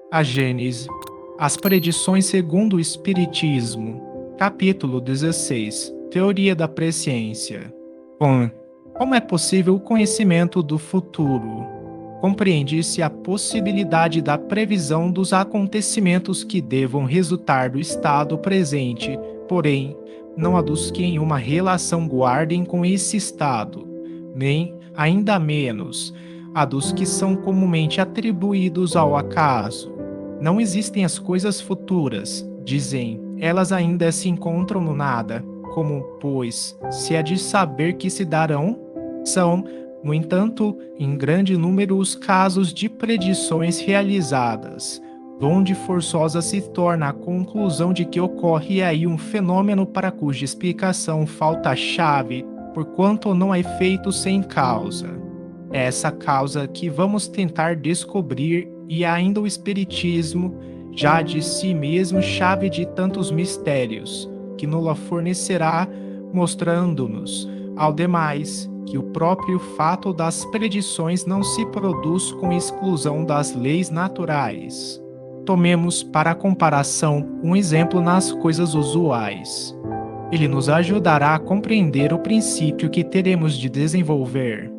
A Gênese. As predições segundo o Espiritismo. Capítulo 16. Teoria da presciência. 1. Como é possível o conhecimento do futuro? Compreende-se a possibilidade da previsão dos acontecimentos que devam resultar do estado presente, porém, não a dos que em uma relação guardem com esse estado, nem, ainda menos, a dos que são comumente atribuídos ao acaso. Não existem as coisas futuras, dizem, elas ainda se encontram no nada, como, pois, se é de saber que se darão? São, no entanto, em grande número os casos de predições realizadas, donde forçosa se torna a conclusão de que ocorre aí um fenômeno para cuja explicação falta a chave, porquanto não há efeito sem causa. É essa causa que vamos tentar descobrir, e ainda o Espiritismo, já de si mesmo chave de tantos mistérios, que nos-la fornecerá, mostrando-nos, ao demais, que o próprio fato das predições não se produz com exclusão das leis naturais. Tomemos para comparação um exemplo nas coisas usuais. Ele nos ajudará a compreender o princípio que teremos de desenvolver.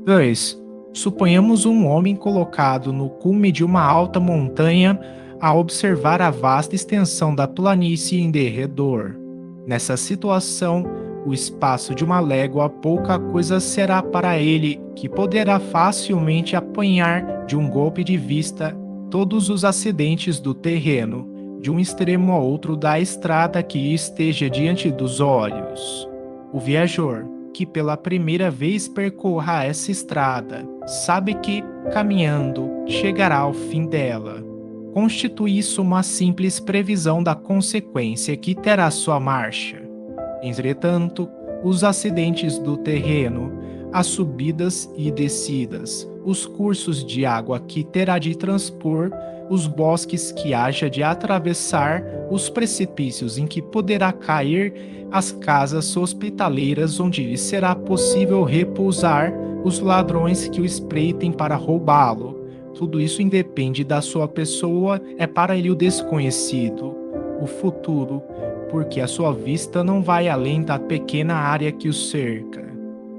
2. Suponhamos um homem colocado no cume de uma alta montanha a observar a vasta extensão da planície em derredor. Nessa situação, o espaço de uma légua pouca coisa será para ele, que poderá facilmente apanhar de um golpe de vista todos os acidentes do terreno, de um extremo ao outro da estrada que esteja diante dos olhos. O viajor, que pela primeira vez percorra essa estrada, sabe que, caminhando, chegará ao fim dela. Constitui isso uma simples previsão da consequência que terá sua marcha. Entretanto, os acidentes do terreno, as subidas e descidas, os cursos de água que terá de transpor, os bosques que haja de atravessar, os precipícios em que poderá cair, as casas hospitaleiras onde lhe será possível repousar, os ladrões que o espreitem para roubá-lo. Tudo isso independe da sua pessoa, é para ele o desconhecido, o futuro, porque a sua vista não vai além da pequena área que o cerca.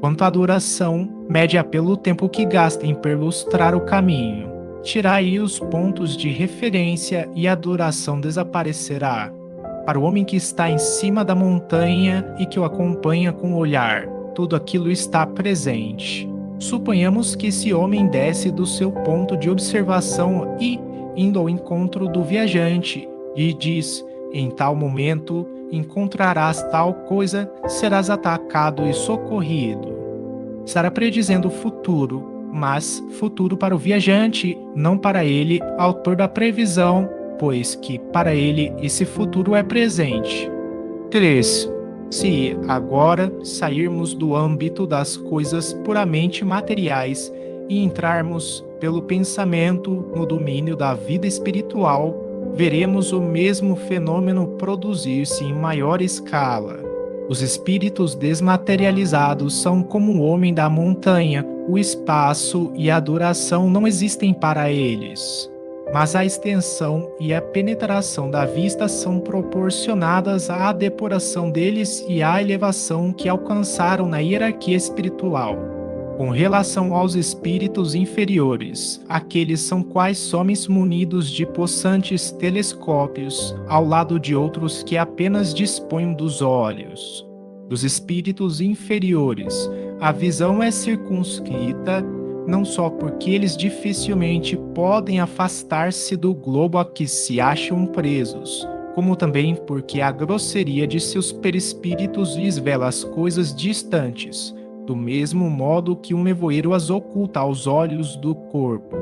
Quanto à duração, mede-a pelo tempo que gasta em perlustrar o caminho. Tirai os pontos de referência e a duração desaparecerá. Para o homem que está em cima da montanha e que o acompanha com o olhar, tudo aquilo está presente. Suponhamos que esse homem desce do seu ponto de observação e, indo ao encontro do viajante, lhe diz: em tal momento encontrarás tal coisa, serás atacado e socorrido. Estará predizendo o futuro, mas futuro para o viajante, não para ele, autor da previsão, pois que para ele esse futuro é presente. 3. Se agora sairmos do âmbito das coisas puramente materiais e entrarmos pelo pensamento no domínio da vida espiritual, veremos o mesmo fenômeno produzir-se em maior escala. Os espíritos desmaterializados são como o homem da montanha, o espaço e a duração não existem para eles, mas a extensão e a penetração da vista são proporcionadas à depuração deles e à elevação que alcançaram na hierarquia espiritual. Com relação aos espíritos inferiores, aqueles são quais homens munidos de possantes telescópios, ao lado de outros que apenas dispõem dos olhos. Dos espíritos inferiores, a visão é circunscrita, não só porque eles dificilmente podem afastar-se do globo a que se acham presos, como também porque a grosseria de seus perispíritos lhes vela as coisas distantes, do mesmo modo que um nevoeiro as oculta aos olhos do corpo.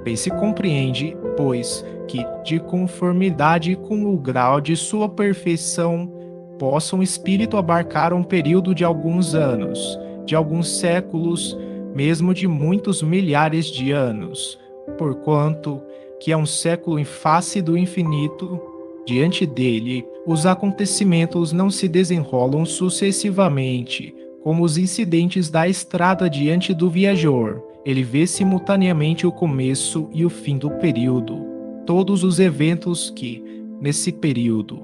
Bem se compreende, pois, que, de conformidade com o grau de sua perfeição, possa um espírito abarcar um período de alguns anos, de alguns séculos, mesmo de muitos milhares de anos, porquanto que é um século em face do infinito. Diante dele, os acontecimentos não se desenrolam sucessivamente, como os incidentes da estrada diante do viajor. Ele vê simultaneamente o começo e o fim do período. todos os eventos que, nesse período,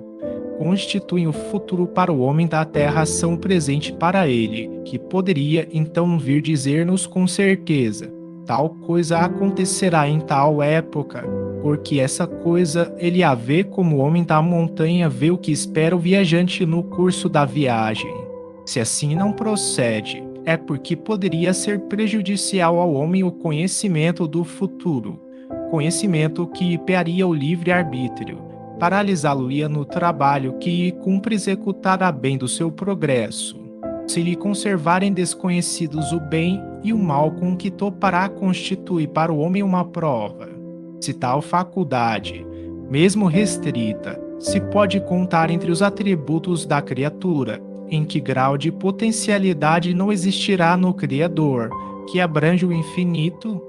constituem o futuro para o homem da Terra são o presente para ele, que poderia então vir dizer-nos com certeza: tal coisa acontecerá em tal época, porque essa coisa ele a vê como o homem da montanha vê o que espera o viajante no curso da viagem. Se assim não procede, é porque poderia ser prejudicial ao homem o conhecimento do futuro, conhecimento que impediria o livre-arbítrio, paralisá-lo-ia no trabalho que cumpre executar a bem do seu progresso. Se lhe conservarem desconhecidos o bem e o mal com que topará constitui para o homem uma prova. Se tal faculdade, mesmo restrita, se pode contar entre os atributos da criatura, em que grau de potencialidade não existirá no Criador, que abrange o infinito?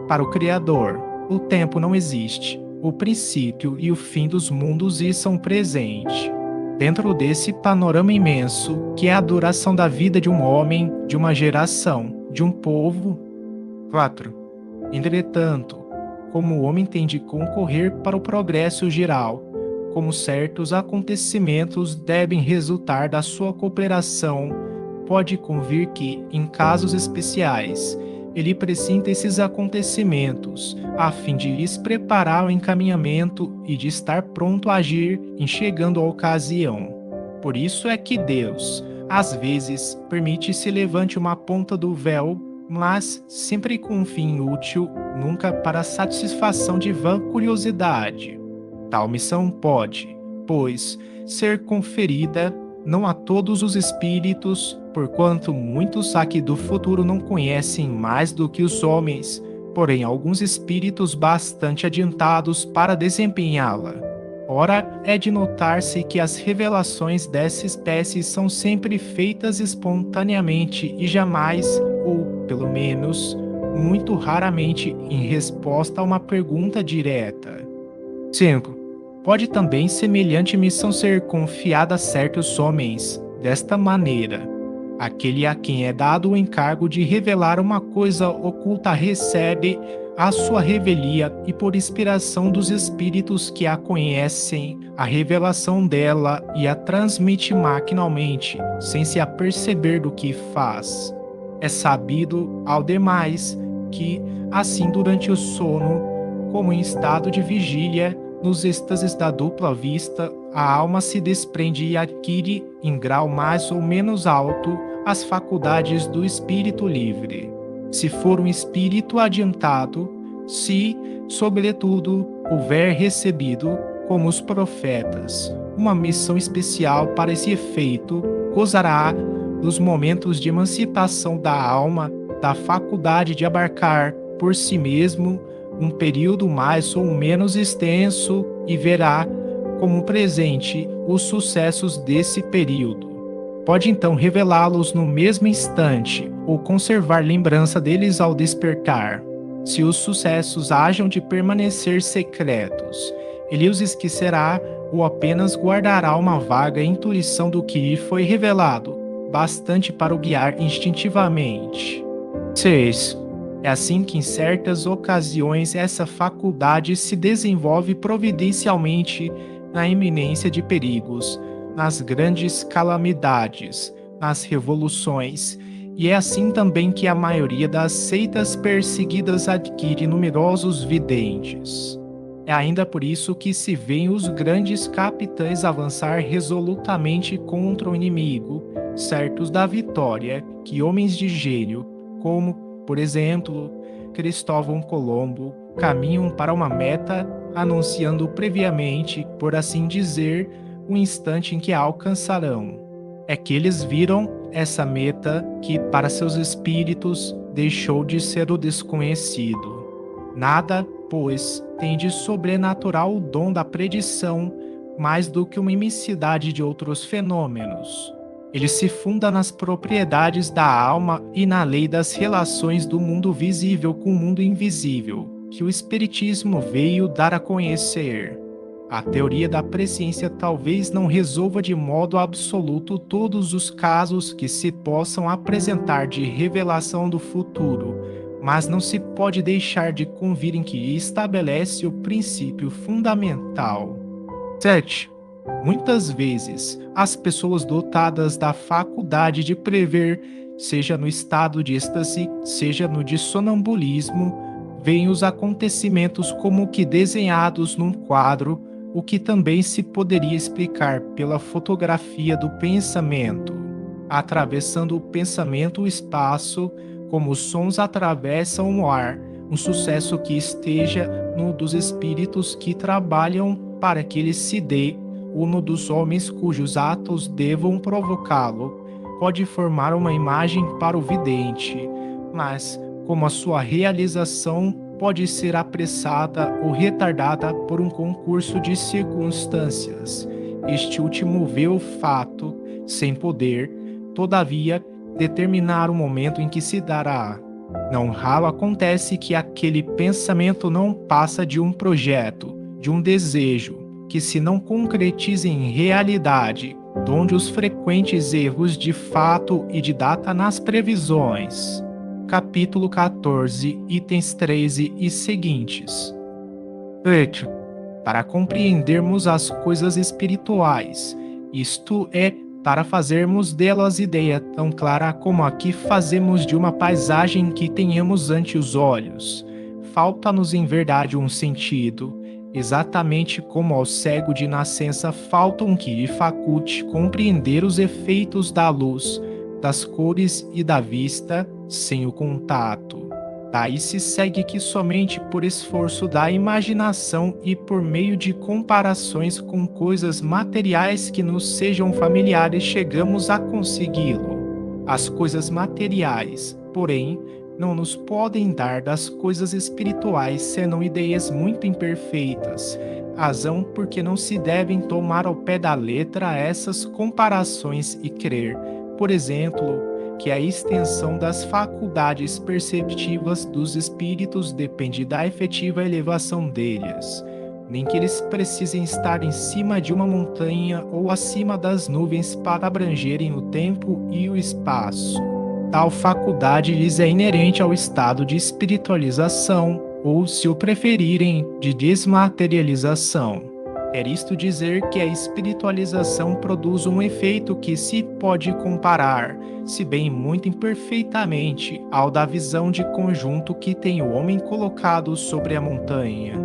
Para o Criador, o tempo não existe, o princípio e o fim dos mundos e são presente. Dentro desse panorama imenso, que é a duração da vida de um homem, de uma geração, de um povo. 4. Entretanto, como o homem tem de concorrer para o progresso geral, como certos acontecimentos devem resultar da sua cooperação, pode convir que, em casos especiais, ele presinta esses acontecimentos, a fim de lhes preparar o encaminhamento e de estar pronto a agir em chegando a ocasião. Por isso é que Deus, às vezes, permite se levante uma ponta do véu, mas sempre com um fim útil, nunca para a satisfação de vã curiosidade. Tal missão pode, pois, ser conferida não a todos os espíritos, porquanto muitos aqui do futuro não conhecem mais do que os homens, porém alguns espíritos bastante adiantados para desempenhá-la. Ora, é de notar-se que as revelações dessa espécie são sempre feitas espontaneamente e jamais, ou pelo menos, muito raramente em resposta a uma pergunta direta. 5. Pode também semelhante missão ser confiada a certos homens, desta maneira: aquele a quem é dado o encargo de revelar uma coisa oculta recebe a sua revelia e por inspiração dos espíritos que a conhecem, a revelação dela e a transmite maquinalmente, sem se aperceber do que faz. É sabido, ao demais, que, assim durante o sono, como em estado de vigília, nos êxtases da dupla vista, a alma se desprende e adquire, em grau mais ou menos alto, as faculdades do espírito livre. Se for um espírito adiantado, se, sobretudo, houver recebido, como os profetas, uma missão especial para esse efeito, gozará dos momentos de emancipação da alma, da faculdade de abarcar, por si mesmo, um período mais ou menos extenso e verá, como presente, os sucessos desse período. Pode então revelá-los no mesmo instante ou conservar lembrança deles ao despertar. Se os sucessos hajam de permanecer secretos, ele os esquecerá ou apenas guardará uma vaga intuição do que lhe foi revelado, bastante para o guiar instintivamente. 6. É assim que em certas ocasiões essa faculdade se desenvolve providencialmente na iminência de perigos, nas grandes calamidades, nas revoluções, e é assim também que a maioria das seitas perseguidas adquire numerosos videntes. É ainda por isso que se veem os grandes capitães avançar resolutamente contra o inimigo, certos da vitória, que homens de gênio, como por exemplo, Cristóvão Colombo, caminham para uma meta, anunciando previamente, por assim dizer, o instante em que a alcançarão. É que eles viram essa meta que, para seus espíritos, deixou de ser o desconhecido. Nada, pois, tem de sobrenatural o dom da predição, mais do que uma imensidade de outros fenômenos. Ele se funda nas propriedades da alma e na lei das relações do mundo visível com o mundo invisível, que o Espiritismo veio dar a conhecer. A teoria da presciência talvez não resolva de modo absoluto todos os casos que se possam apresentar de revelação do futuro, mas não se pode deixar de convir em que estabelece o princípio fundamental. 7. Muitas vezes, as pessoas dotadas da faculdade de prever, seja no estado de êxtase, seja no de sonambulismo, veem os acontecimentos como que desenhados num quadro, o que também se poderia explicar pela fotografia do pensamento, atravessando o pensamento o espaço, como os sons atravessam o ar, um sucesso que esteja no dos espíritos que trabalham para que ele se dê, ou no dos homens cujos atos devam provocá-lo, pode formar uma imagem para o vidente, mas como a sua realização pode ser apressada ou retardada por um concurso de circunstâncias. Este último vê o fato, sem poder, todavia, determinar o momento em que se dará. Não raro acontece que aquele pensamento não passa de um projeto, de um desejo, que se não concretiza em realidade, donde os frequentes erros de fato e de data nas previsões. Capítulo 14, itens 13 e seguintes. 8. Para compreendermos as coisas espirituais, isto é, para fazermos delas ideia tão clara como a que fazemos de uma paisagem que tenhamos ante os olhos, falta-nos em verdade um sentido, exatamente como ao cego de nascença falta um que lhe faculte compreender os efeitos da luz, das cores e da vista, sem o contato. Daí se segue que somente por esforço da imaginação e por meio de comparações com coisas materiais que nos sejam familiares chegamos a consegui-lo. As coisas materiais, porém, não nos podem dar das coisas espirituais senão ideias muito imperfeitas, razão porque não se devem tomar ao pé da letra essas comparações e crer, por exemplo, que a extensão das faculdades perceptivas dos espíritos depende da efetiva elevação deles, nem que eles precisem estar em cima de uma montanha ou acima das nuvens para abrangerem o tempo e o espaço. Tal faculdade lhes é inerente ao estado de espiritualização, ou, se o preferirem, de desmaterialização. Quer isto dizer que a espiritualização produz um efeito que se pode comparar, se bem muito imperfeitamente, ao da visão de conjunto que tem o homem colocado sobre a montanha.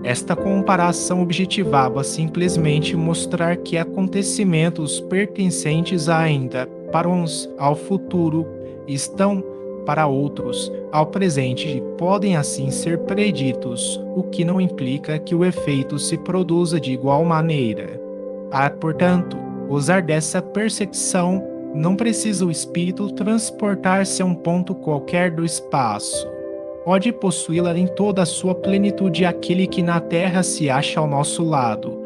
Esta comparação objetivava simplesmente mostrar que acontecimentos pertencentes ainda, para uns, ao futuro, estão, para outros, ao presente e podem assim ser preditos, o que não implica que o efeito se produza de igual maneira. Portanto, usar dessa percepção não precisa o espírito transportar-se a um ponto qualquer do espaço. Pode possuí-la em toda a sua plenitude aquele que na terra se acha ao nosso lado,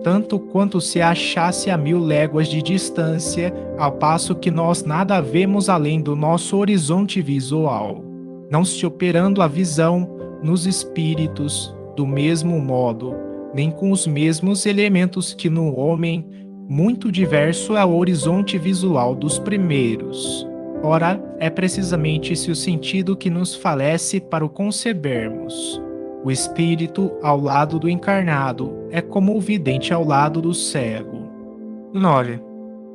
tanto quanto se achasse a 1000 léguas de distância, ao passo que nós nada vemos além do nosso horizonte visual, não se operando a visão nos espíritos do mesmo modo, nem com os mesmos elementos que no homem, muito diverso é o horizonte visual dos primeiros. Ora, é precisamente esse o sentido que nos falece para o concebermos. O espírito, ao lado do encarnado, é como o vidente ao lado do cego. 9.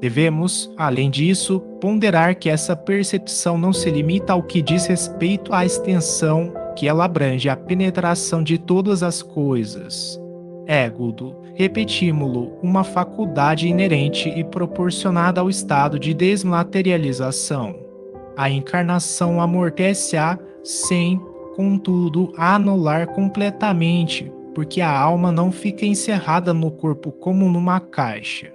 Devemos, além disso, ponderar que essa percepção não se limita ao que diz respeito à extensão, que ela abrange a penetração de todas as coisas. Égudo, repetímo-lo, uma faculdade inerente e proporcionada ao estado de desmaterialização. A encarnação amortece-a sem, contudo, anular completamente, porque a alma não fica encerrada no corpo como numa caixa.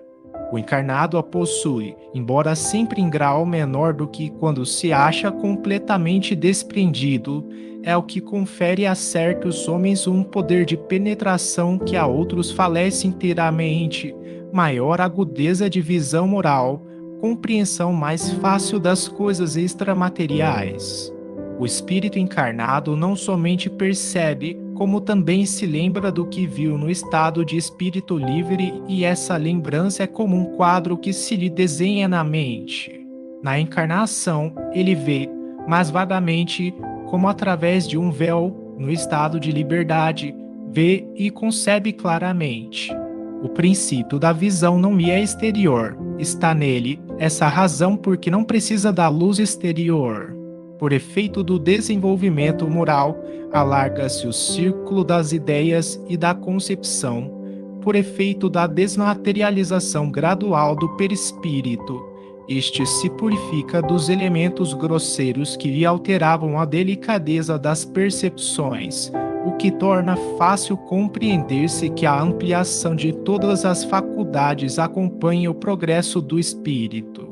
O encarnado a possui, embora sempre em grau menor do que quando se acha completamente desprendido, é o que confere a certos homens um poder de penetração que a outros falece inteiramente, maior agudeza de visão moral, compreensão mais fácil das coisas extramateriais. O espírito encarnado não somente percebe, como também se lembra do que viu no estado de espírito livre, e essa lembrança é como um quadro que se lhe desenha na mente. Na encarnação, ele vê, mas vagamente, como através de um véu, no estado de liberdade, vê e concebe claramente. O princípio da visão não lhe é exterior, está nele essa razão porque não precisa da luz exterior. Por efeito do desenvolvimento moral, alarga-se o círculo das ideias e da concepção, por efeito da desmaterialização gradual do perispírito. Este se purifica dos elementos grosseiros que lhe alteravam a delicadeza das percepções, o que torna fácil compreender-se que a ampliação de todas as faculdades acompanha o progresso do espírito.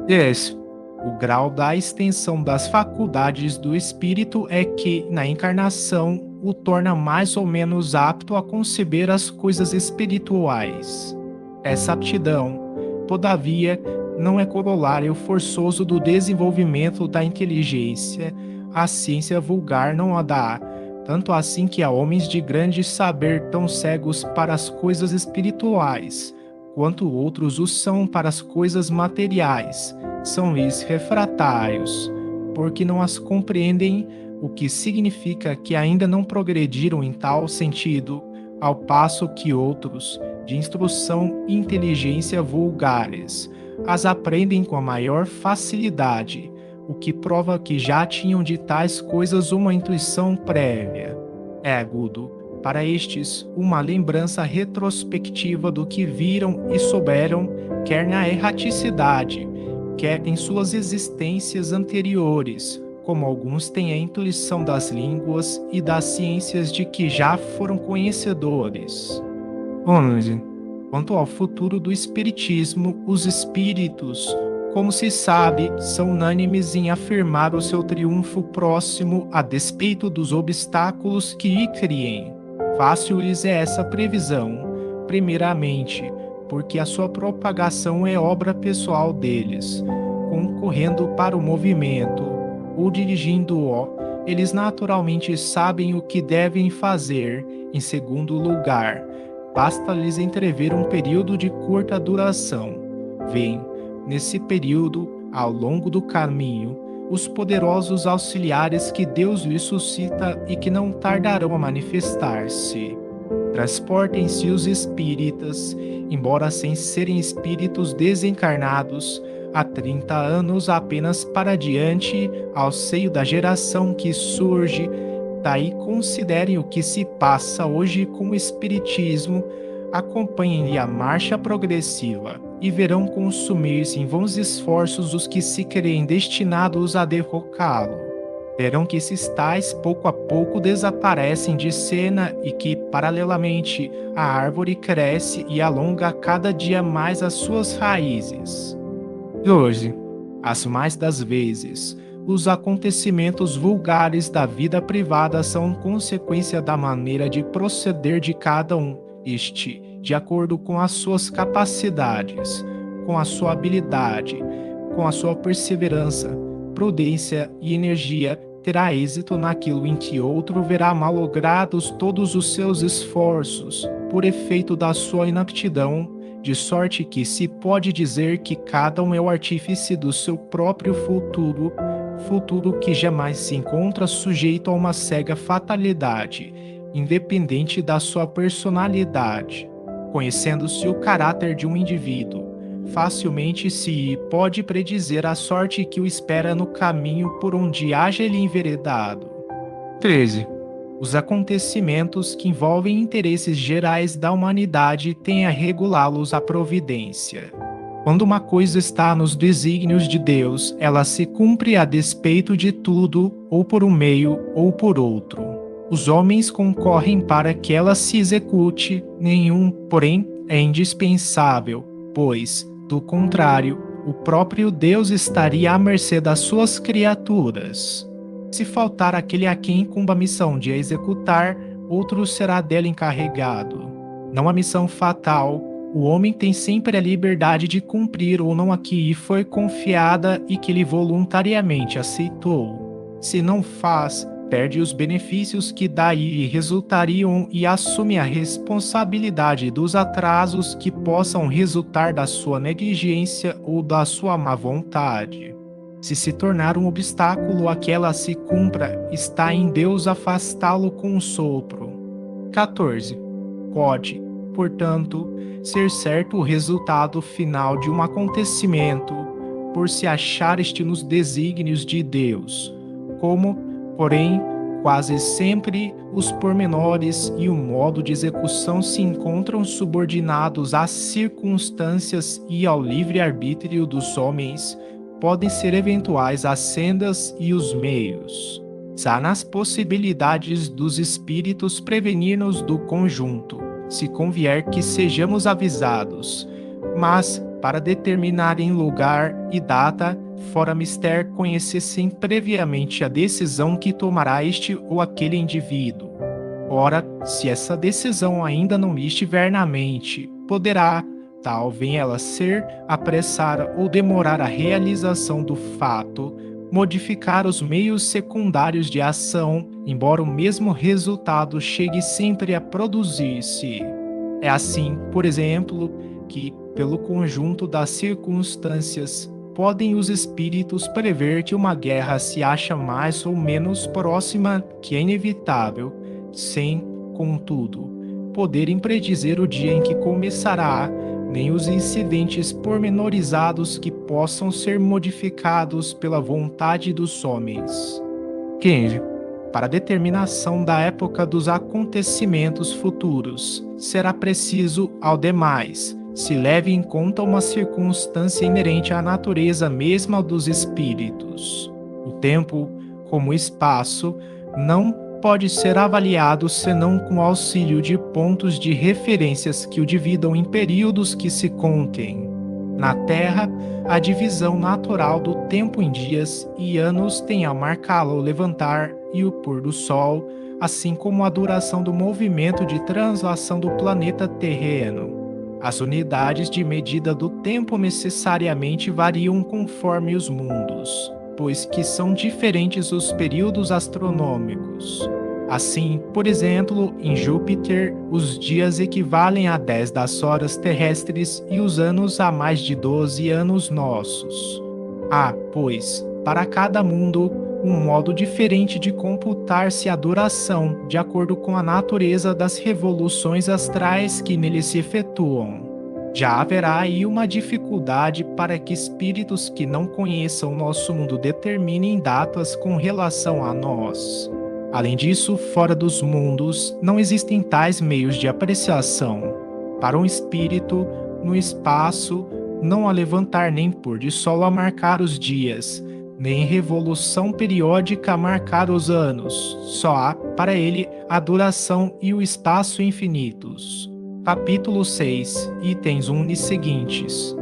10. O grau da extensão das faculdades do espírito é que, na encarnação, o torna mais ou menos apto a conceber as coisas espirituais. Essa aptidão, todavia, não é corolário forçoso do desenvolvimento da inteligência. A ciência vulgar não a dá, tanto assim que há homens de grande saber tão cegos para as coisas espirituais, quanto outros o são para as coisas materiais. São-lhes refratários, porque não as compreendem, o que significa que ainda não progrediram em tal sentido, ao passo que outros, de instrução e inteligência vulgares, as aprendem com a maior facilidade, o que prova que já tinham de tais coisas uma intuição prévia. É agudo, para estes, uma lembrança retrospectiva do que viram e souberam, quer na erraticidade, quer em suas existências anteriores, como alguns têm a intuição das línguas e das ciências de que já foram conhecedores. 11. Quanto ao futuro do espiritismo, os espíritos, como se sabe, são unânimes em afirmar o seu triunfo próximo a despeito dos obstáculos que lhe criem. Fácil lhes é essa previsão, primeiramente, porque a sua propagação é obra pessoal deles, concorrendo para o movimento, ou dirigindo-o, eles naturalmente sabem o que devem fazer. Em segundo lugar, basta-lhes entrever um período de curta duração. Vêm, nesse período, ao longo do caminho, os poderosos auxiliares que Deus lhes suscita e que não tardarão a manifestar-se. Transportem-se os espíritas, embora sem serem espíritos desencarnados, há 30 anos apenas para diante, ao seio da geração que surge. Daí considerem o que se passa hoje com o espiritismo, acompanhem-lhe a marcha progressiva e verão consumir-se em vãos esforços os que se creem destinados a derrocá-lo. Verão que esses tais pouco a pouco desaparecem de cena e que, paralelamente, a árvore cresce e alonga cada dia mais as suas raízes. 12. As mais das vezes, os acontecimentos vulgares da vida privada são consequência da maneira de proceder de cada um, de acordo com as suas capacidades, com a sua habilidade, com a sua perseverança, prudência e energia, terá êxito naquilo em que outro verá malogrados todos os seus esforços, por efeito da sua inaptidão, de sorte que se pode dizer que cada um é o artífice do seu próprio futuro, futuro que jamais se encontra sujeito a uma cega fatalidade, independente da sua personalidade. Conhecendo-se o caráter de um indivíduo, facilmente se pode predizer a sorte que o espera no caminho por onde haja ele enveredado. 13. Os acontecimentos que envolvem interesses gerais da humanidade têm a regulá-los a providência. Quando uma coisa está nos desígnios de Deus, ela se cumpre a despeito de tudo, ou por um meio, ou por outro. Os homens concorrem para que ela se execute, nenhum, porém, é indispensável, pois, do contrário, o próprio Deus estaria à mercê das suas criaturas. Se faltar aquele a quem incumba a missão de a executar, outro será dela encarregado. Não a missão fatal, o homem tem sempre a liberdade de cumprir ou não a que lhe foi confiada e que ele voluntariamente aceitou. Se não faz, perde os benefícios que daí resultariam e assume a responsabilidade dos atrasos que possam resultar da sua negligência ou da sua má vontade. Se tornar um obstáculo a que ela se cumpra, está em Deus afastá-lo com um sopro. 14. Pode, portanto, ser certo o resultado final de um acontecimento, por se achar este nos desígnios de Deus, como, porém, quase sempre os pormenores e o modo de execução se encontram subordinados às circunstâncias e ao livre-arbítrio dos homens, podem ser eventuais as sendas e os meios. Está nas possibilidades dos espíritos prevenir-nos do conjunto, se convier que sejamos avisados, mas, para determinarem lugar e data, fora mister conhecessem previamente a decisão que tomará este ou aquele indivíduo. Ora, se essa decisão ainda não lhe estiver na mente, poderá, tal venha ela ser, apressar ou demorar a realização do fato, modificar os meios secundários de ação, embora o mesmo resultado chegue sempre a produzir-se. É assim, por exemplo, que, pelo conjunto das circunstâncias, podem os espíritos prever que uma guerra se acha mais ou menos próxima, que é inevitável, sem, contudo, poderem predizer o dia em que começará, nem os incidentes pormenorizados que possam ser modificados pela vontade dos homens. 15. Para a determinação da época dos acontecimentos futuros, será preciso, ao demais, se leve em conta uma circunstância inerente à natureza mesma dos espíritos. O tempo, como o espaço, não pode ser avaliado senão com auxílio de pontos de referências que o dividam em períodos que se contem. Na Terra, a divisão natural do tempo em dias e anos tem a marcá-lo o levantar e o pôr do sol, assim como a duração do movimento de translação do planeta terreno. As unidades de medida do tempo necessariamente variam conforme os mundos, pois que são diferentes os períodos astronômicos. Assim, por exemplo, em Júpiter, os dias equivalem a 10 das horas terrestres e os anos a mais de 12 anos nossos. Há, pois, para cada mundo, um modo diferente de computar-se a duração, de acordo com a natureza das revoluções astrais que nele se efetuam. Já haverá aí uma dificuldade para que espíritos que não conheçam nosso mundo determinem datas com relação a nós. Além disso, fora dos mundos, não existem tais meios de apreciação. Para um espírito, no espaço, não há levantar nem pôr de sol a marcar os dias, nem revolução periódica a marcar os anos. Só há, para ele, a duração e o espaço infinitos. Capítulo 6, itens 1 e seguintes.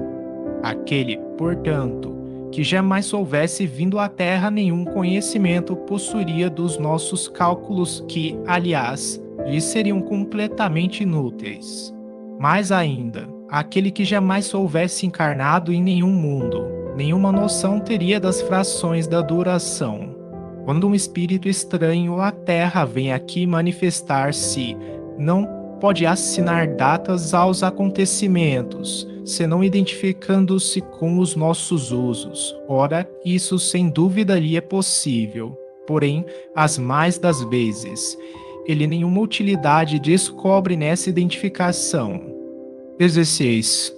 Aquele, portanto, que jamais houvesse vindo à Terra nenhum conhecimento possuiria dos nossos cálculos que, aliás, lhe seriam completamente inúteis. Mais ainda, aquele que jamais houvesse encarnado em nenhum mundo, nenhuma noção teria das frações da duração. Quando um espírito estranho à Terra vem aqui manifestar-se, não pode assinar datas aos acontecimentos, senão identificando-se com os nossos usos. Ora, isso sem dúvida lhe é possível. Porém, as mais das vezes, ele nenhuma utilidade descobre nessa identificação. 16.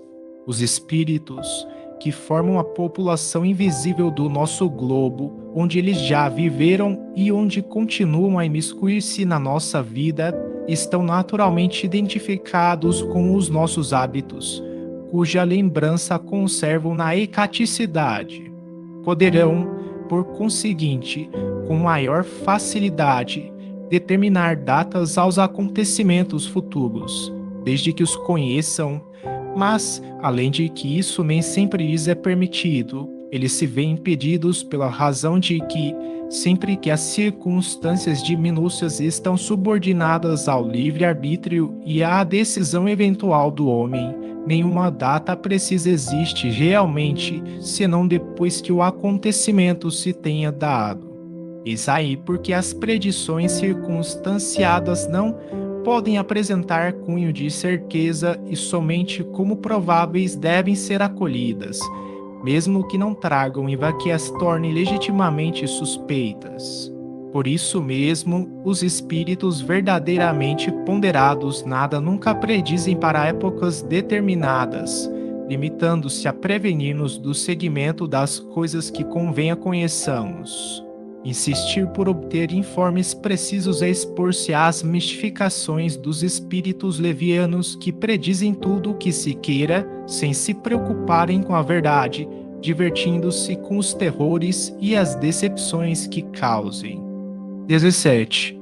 Os espíritos, que formam a população invisível do nosso globo, onde eles já viveram e onde continuam a imiscuir-se na nossa vida, estão naturalmente identificados com os nossos hábitos, cuja lembrança conservam na ecaticidade. Poderão, por conseguinte, com maior facilidade, determinar datas aos acontecimentos futuros, desde que os conheçam, mas, além de que isso nem sempre lhes é permitido, eles se veem impedidos pela razão de que, sempre que as circunstâncias de minúcias estão subordinadas ao livre-arbítrio e à decisão eventual do homem, nenhuma data precisa existe realmente, senão depois que o acontecimento se tenha dado. Isso aí porque as predições circunstanciadas não podem apresentar cunho de certeza e somente como prováveis devem ser acolhidas, mesmo que não tragam IVA que as tornem legitimamente suspeitas. Por isso mesmo, os espíritos verdadeiramente ponderados nada nunca predizem para épocas determinadas, limitando-se a prevenir-nos do seguimento das coisas que convenha conheçamos. Insistir por obter informes precisos é expor-se às mistificações dos espíritos levianos que predizem tudo o que se queira, sem se preocuparem com a verdade, divertindo-se com os terrores e as decepções que causem. 17.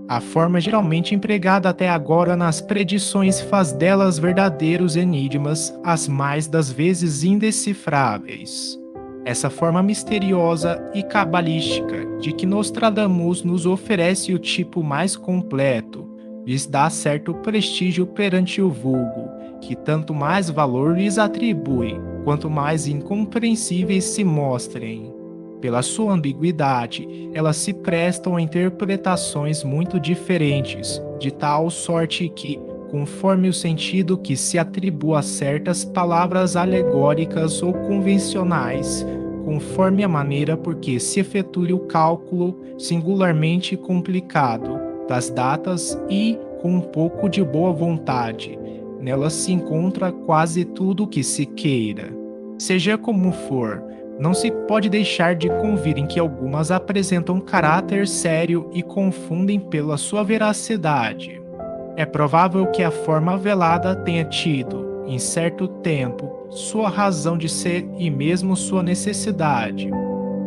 A forma geralmente empregada até agora nas predições faz delas verdadeiros enigmas, as mais das vezes indecifráveis. Essa forma misteriosa e cabalística de que Nostradamus nos oferece o tipo mais completo, lhes dá certo prestígio perante o vulgo, que tanto mais valor lhes atribui, quanto mais incompreensíveis se mostrem. Pela sua ambiguidade, elas se prestam a interpretações muito diferentes, de tal sorte que, conforme o sentido que se atribua a certas palavras alegóricas ou convencionais, conforme a maneira por que se efetue o cálculo singularmente complicado das datas e, com um pouco de boa vontade, nelas se encontra quase tudo o que se queira. Seja como for, não se pode deixar de convir em que algumas apresentam caráter sério e confundem pela sua veracidade. É provável que a forma velada tenha tido, em certo tempo, sua razão de ser e mesmo sua necessidade.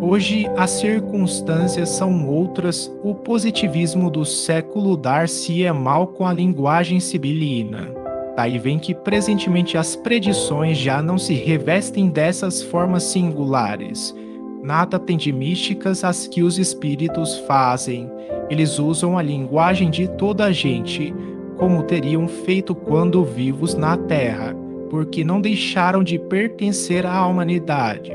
Hoje as circunstâncias são outras, o positivismo do século dar-se-é mal com a linguagem sibilina. Daí vem que presentemente as predições já não se revestem dessas formas singulares. Nada tem de místicas as que os espíritos fazem. Eles usam a linguagem de toda a gente, como teriam feito quando vivos na Terra, porque não deixaram de pertencer à humanidade.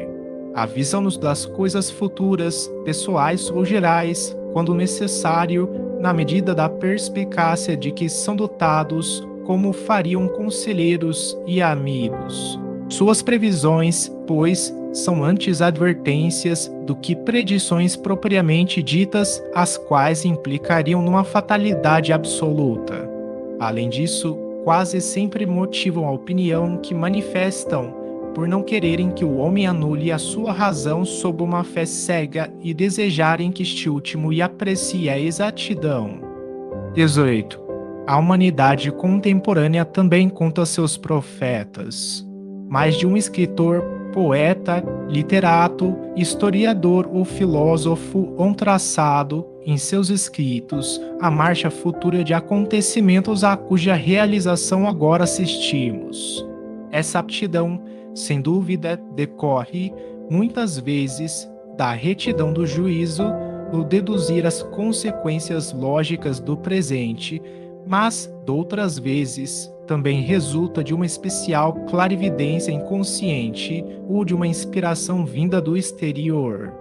Avisam-nos das coisas futuras, pessoais ou gerais, quando necessário, na medida da perspicácia de que são dotados, como fariam conselheiros e amigos. Suas previsões, pois, são antes advertências do que predições propriamente ditas, as quais implicariam numa fatalidade absoluta. Além disso, quase sempre motivam a opinião que manifestam por não quererem que o homem anule a sua razão sob uma fé cega e desejarem que este último lhe aprecie a exatidão. 18. A humanidade contemporânea também conta seus profetas. Mais de um escritor, poeta, literato, historiador ou filósofo ont traçado, em seus escritos, a marcha futura de acontecimentos a cuja realização agora assistimos. Essa aptidão, sem dúvida, decorre, muitas vezes, da retidão do juízo no deduzir as consequências lógicas do presente, mas, doutras vezes, também resulta de uma especial clarividência inconsciente ou de uma inspiração vinda do exterior.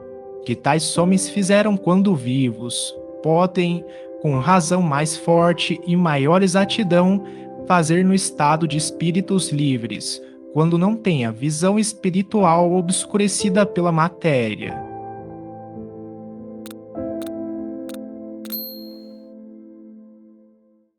Que tais homens fizeram quando vivos, podem, com razão mais forte e maior exatidão, fazer no estado de espíritos livres, quando não têm a visão espiritual obscurecida pela matéria.